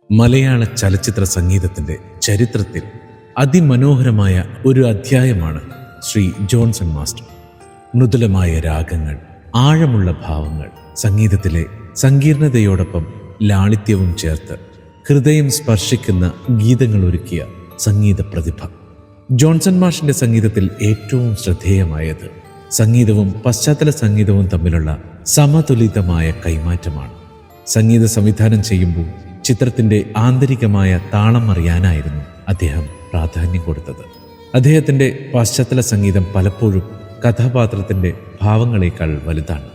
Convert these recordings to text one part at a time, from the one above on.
മലയാള ചലച്ചിത്ര സംഗീതത്തിൻ്റെ ചരിത്രത്തിൽ അതിമനോഹരമായ ഒരു അധ്യായമാണ് ശ്രീ ജോൺസൺ മാസ്റ്റർ. മൃദുലമായ രാഗങ്ങൾ, ആഴമുള്ള ഭാവങ്ങൾ, സംഗീതത്തിലെ സങ്കീർണതയോടൊപ്പം ലാളിത്യവും ചേർത്ത് ഹൃദയം സ്പർശിക്കുന്ന ഗീതങ്ങൾ ഒരുക്കിയ സംഗീത പ്രതിഭ. ജോൺസൺ മാഷിൻ്റെ സംഗീതത്തിൽ ഏറ്റവും ശ്രദ്ധേയമായത് സംഗീതവും പശ്ചാത്തല സംഗീതവും തമ്മിലുള്ള സമതുലിതമായ കൈമാറ്റമാണ്. സംഗീത സംവിധാനം ചെയ്യുമ്പോൾ ചിത്രത്തിൻ്റെ ആന്തരികമായ താളം അറിയാനായിരുന്നു അദ്ദേഹം പ്രാധാന്യം കൊടുത്തത്. അദ്ദേഹത്തിൻ്റെ പശ്ചാത്തല സംഗീതം പലപ്പോഴും കഥാപാത്രത്തിൻ്റെ ഭാവങ്ങളേക്കാൾ വലുതാണ്.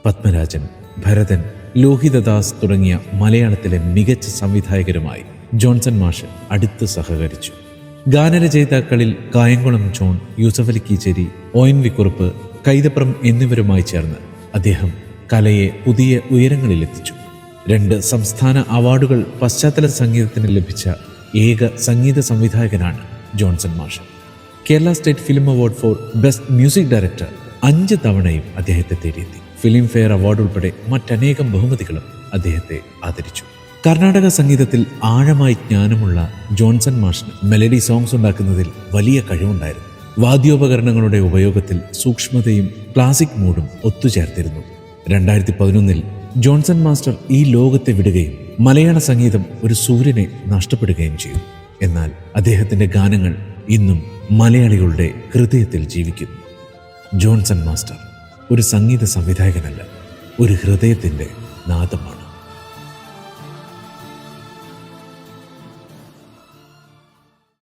പത്മരാജൻ, ഭരതൻ, ലോഹിതദാസ് തുടങ്ങിയ മലയാളത്തിലെ മികച്ച സംവിധായകരുമായി ജോൺസൺ മാഷ് അടുത്ത് സഹകരിച്ചു. ഗാനരചയിതാക്കളിൽ കായംകുളം ജോൺ, യൂസഫലി കീച്ചേരി, ONV കുറുപ്പ്, കൈതപ്രം എന്നിവരുമായി ചേർന്ന് അദ്ദേഹം കലയെ പുതിയ ഉയരങ്ങളിലെത്തിച്ചു. 2 സംസ്ഥാന അവാർഡുകൾ പശ്ചാത്തല സംഗീതത്തിന് ലഭിച്ച ഏക സംഗീത സംവിധായകനാണ് ജോൺസൺ മാഷ്. Kerala state film award for best music director 5 തവണയും അദ്ദേഹത്തെ തേടിയെത്തി. ഫിലിം ഫെയർ അവാർഡ് ഉൾപ്പെടെ മറ്റനേകം ബഹുമതികളും അദ്ദേഹത്തെ ആദരിച്ചു. കർണാടക സംഗീതത്തിൽ ആഴമായി ജ്ഞാനമുള്ള ജോൺസൺ മാഷിന് മെലഡി സോങ്സ് ഉണ്ടാക്കുന്നതിൽ വലിയ കഴിവുണ്ടായിരുന്നു. വാദ്യോപകരണങ്ങളുടെ ഉപയോഗത്തിൽ സൂക്ഷ്മതയും ക്ലാസിക് മൂഡും ഒത്തുചേർത്തിരുന്നു. 2011 ജോൺസൺ മാസ്റ്റർ ഈ ലോകത്തെ വിടുകയും മലയാള സംഗീതം ഒരു സൂര്യനെ നഷ്ടപ്പെടുകയും ചെയ്തു. എന്നാൽ അദ്ദേഹത്തിൻ്റെ ഗാനങ്ങൾ ഇന്നും മലയാളികളുടെ ഹൃദയത്തിൽ ജീവിക്കുന്നു. ജോൺസൺ മാസ്റ്റർ ഒരു സംഗീത സംവിധായകനല്ല, ഒരു ഹൃദയത്തിൻ്റെ നാദമാണ്.